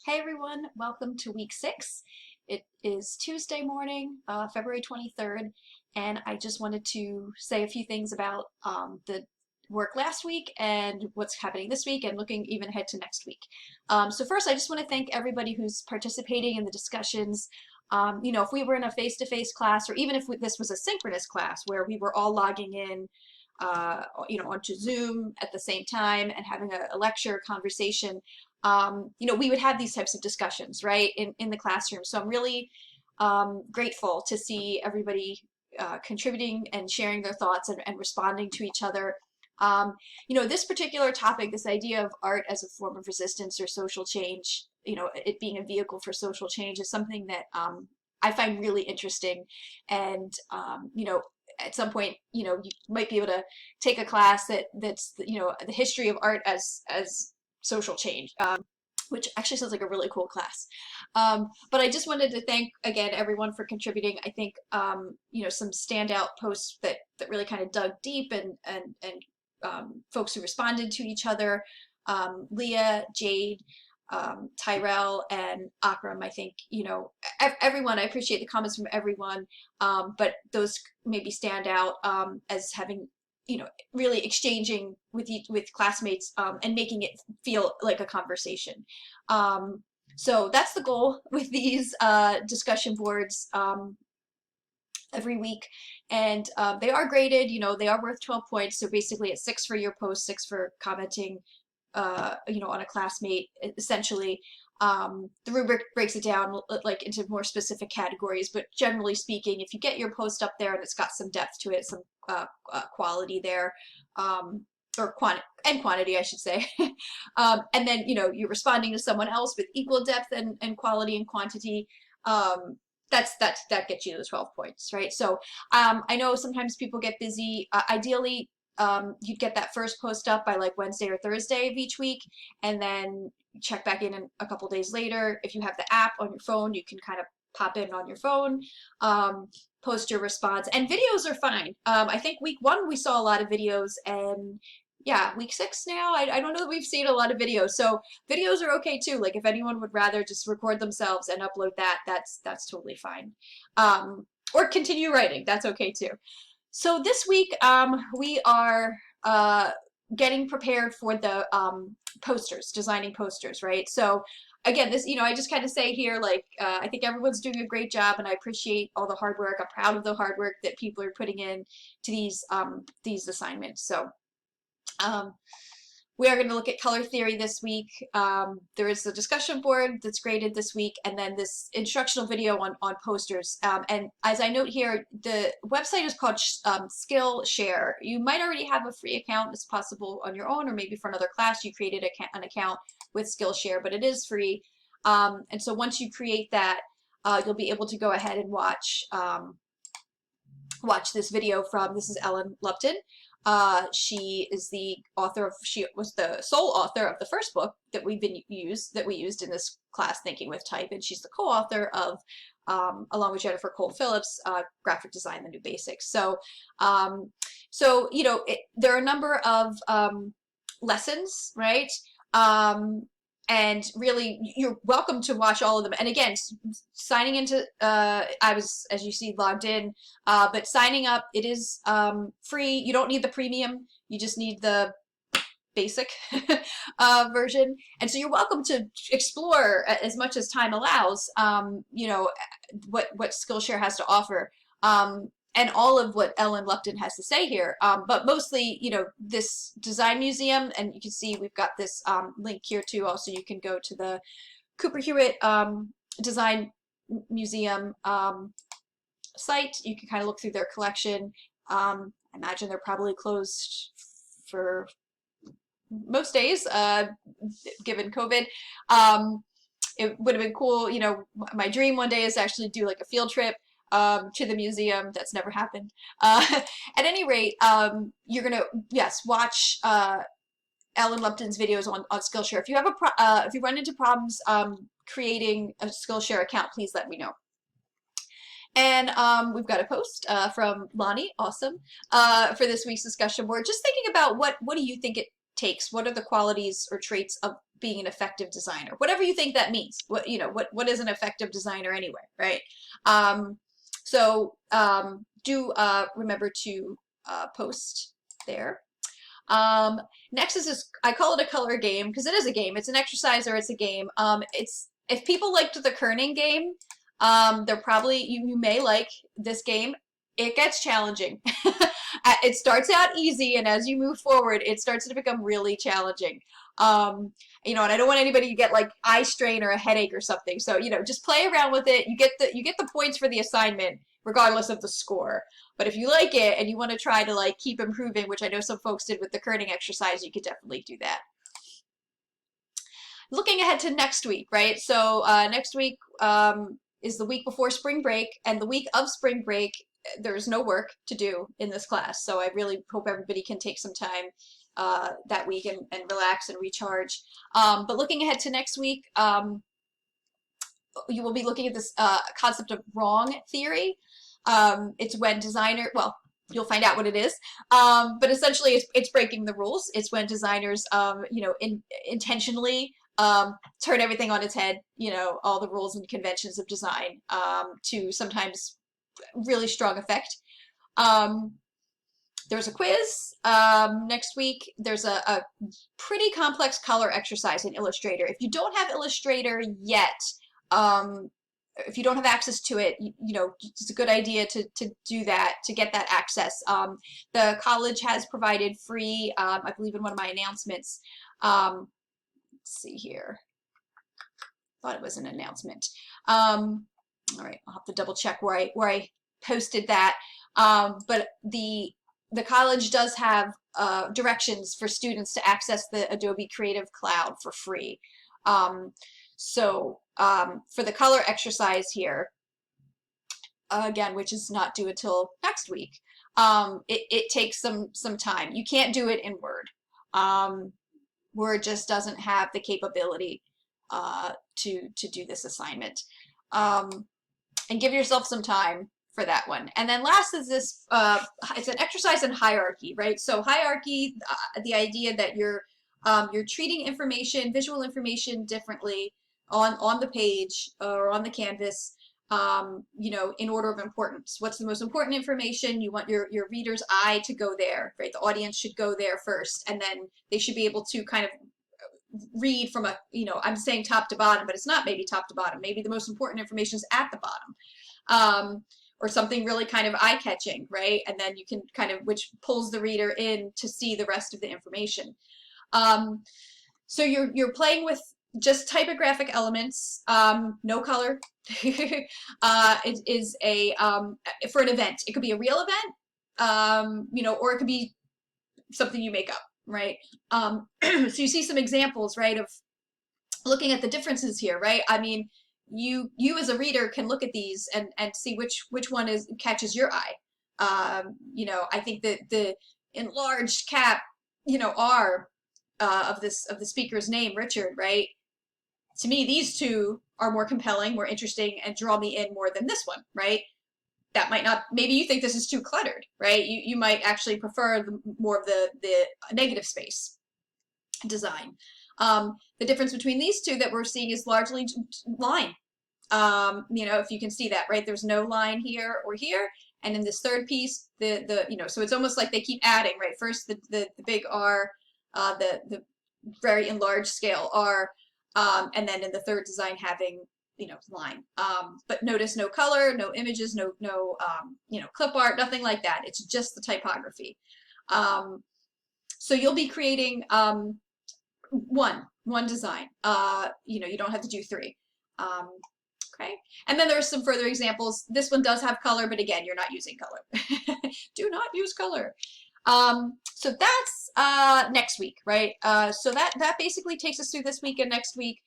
Hey everyone, welcome to week 6. It is Tuesday morning, February 23rd, and I just wanted to say a few things about the work last week and what's happening this week and looking even ahead to next week. So first, I just want to thank everybody who's participating in the discussions. If we were in a face-to-face class, or even if this was a synchronous class where we were all logging in onto Zoom at the same time and having a lecture conversation, we would have these types of discussions, right, in the classroom. So I'm really grateful to see everybody contributing and sharing their thoughts and responding to each other. This particular topic, this idea of art as a form of resistance or social change, it being a vehicle for social change, is something that I find really interesting. And at some point, you might be able to take a class that's the history of art as social change, which actually sounds like a really cool class. But I just wanted to thank again everyone for contributing. I think some standout posts that really kind of dug deep and folks who responded to each other, Leah, Jade, Tyrell, and Akram. I think everyone. I appreciate the comments from everyone, but those maybe stand out as having really exchanging with classmates and making it feel like a conversation. So that's the goal with these discussion boards every week, and they are graded. They are worth 12 points. So basically, it's 6 for your post, 6 for commenting, on a classmate. Essentially, the rubric breaks it down like into more specific categories, but generally speaking, if you get your post up there and it's got some depth to it, some quality there, or quantity, I should say, and then you're responding to someone else with equal depth and quality and quantity. That gets you the 12 points, right? So I know sometimes people get busy. Ideally, you'd get that first post up by like Wednesday or Thursday of each week, and then check back in a couple days later. If you have the app on your phone, you can kind of pop in on your phone, post your response. And videos are fine. I think week 1 we saw a lot of videos, and yeah, week 6 now, I don't know that we've seen a lot of videos. So videos are okay too. Like if anyone would rather just record themselves and upload that, that's totally fine. Or continue writing, that's okay too. So this week, we are getting prepared for the posters, designing posters, right? So again, this, I just kind of say here, like, I think everyone's doing a great job, and I appreciate all the hard work. I'm proud of the hard work that people are putting in to these assignments. So we are going to look at color theory this week. There is a discussion board that's graded this week, and then this instructional video on posters. And as I note here, the website is called Skillshare. You might already have a free account. It's possible on your own, or maybe for another class you created an account with Skillshare, but it is free. And so once you create that, you'll be able to go ahead and watch this video this is Ellen Lupton. She is she was the sole author of the first book that we used in this class, Thinking with Type, and she's the co-author of, along with Jennifer Cole Phillips, Graphic Design: The New Basics. So, there are a number of lessons, right? And really, you're welcome to watch all of them. And again, signing into, I was, as you see, logged in, but signing up, it is free. You don't need the premium. You just need the basic version. And so you're welcome to explore as much as time allows, what Skillshare has to offer. And all of what Ellen Lupton has to say here, but mostly, this design museum, and you can see we've got this link here too. Also, you can go to the Cooper Hewitt Design Museum site. You can kind of look through their collection. I imagine they're probably closed for most days, given COVID. It would have been cool, my dream one day is to actually do like a field trip to the museum. That's never happened. At any rate, you're gonna, yes, watch Ellen Lupton's videos on Skillshare. If you have if you run into problems creating a Skillshare account, please let me know. And we've got a post from Lonnie, awesome, for this week's discussion board. Just thinking about what do you think it takes? What are the qualities or traits of being an effective designer, whatever you think that means. What is an effective designer anyway, right? Do remember to post there. Next is this, I call it a color game because it is a game. It's an exercise or it's a game. If people liked the kerning game, they're probably, you may like this game. It gets challenging. It starts out easy, and as you move forward, it starts to become really challenging. And I don't want anybody to get like eye strain or a headache or something. So, just play around with it. You get the points for the assignment, regardless of the score. But if you like it and you want to try to like keep improving, which I know some folks did with the kerning exercise, you could definitely do that. Looking ahead to next week, right? So next week is the week before spring break, and the week of spring break, there's no work to do in this class. So I really hope everybody can take some time that week and relax and recharge. But looking ahead to next week, you will be looking at this concept of wrong theory. It's when you'll find out what it is. But essentially, it's breaking the rules. It's when designers, intentionally turn everything on its head. All the rules and conventions of design to sometimes really strong effect. There's a quiz next week. There's a pretty complex color exercise in Illustrator. If you don't have Illustrator yet, if you don't have access to it, it's a good idea to do that, to get that access. The college has provided free, I believe in one of my announcements, let's see here, thought it was an announcement. All right, I'll have to double check where I posted that. But the college does have directions for students to access the Adobe Creative Cloud for free. For the color exercise here, again, which is not due until next week, it takes some time. You can't do it in Word. Word just doesn't have the capability to do this assignment. And give yourself some time for that one. And then last is this, it's an exercise in hierarchy, right? So hierarchy, the idea that you're treating information, visual information differently on the page or on the canvas, in order of importance. What's the most important information? You want your reader's eye to go there, right? The audience should go there first, and then they should be able to kind of read from I'm saying top to bottom, but it's not maybe top to bottom. Maybe the most important information is at the bottom. Or something really kind of eye-catching, right? And then you can kind of, which pulls the reader in to see the rest of the information. So you're playing with just typographic elements, no color. It is for an event. It could be a real event, or it could be something you make up, right? So you see some examples, right, of looking at the differences here, right? I mean, you as a reader can look at these and see which one catches your eye. I think that the enlarged cap, R of the speaker's name, Richard, right? To me, these two are more compelling, more interesting, and draw me in more than this one, right? That might not, maybe you think this is too cluttered, right? You might actually prefer more of the negative space design. The difference between these two that we're seeing is largely line. If you can see that, right? There's no line here or here. And in this third piece, so it's almost like they keep adding, right? First, the big R, the very enlarged scale R, and then in the third design having, line. But notice no color, no images, no clip art, nothing like that. It's just the typography. So you'll be creating one design. You don't have to do three. Okay. And then there's some further examples. This one does have color, but again, you're not using color. Do not use color. So that's next week, right? So that basically takes us through this week and next week.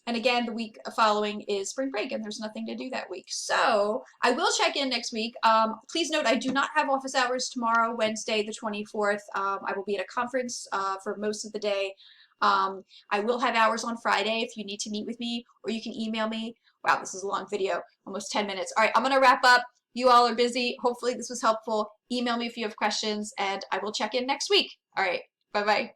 And again, the week following is spring break, and there's nothing to do that week. So I will check in next week. Please note, I do not have office hours tomorrow, Wednesday, the 24th. I will be at a conference for most of the day. I will have hours on Friday if you need to meet with me, or you can email me. Wow, this is a long video, almost 10 minutes. All right, I'm going to wrap up. You all are busy. Hopefully this was helpful. Email me if you have questions, and I will check in next week. All right, bye-bye.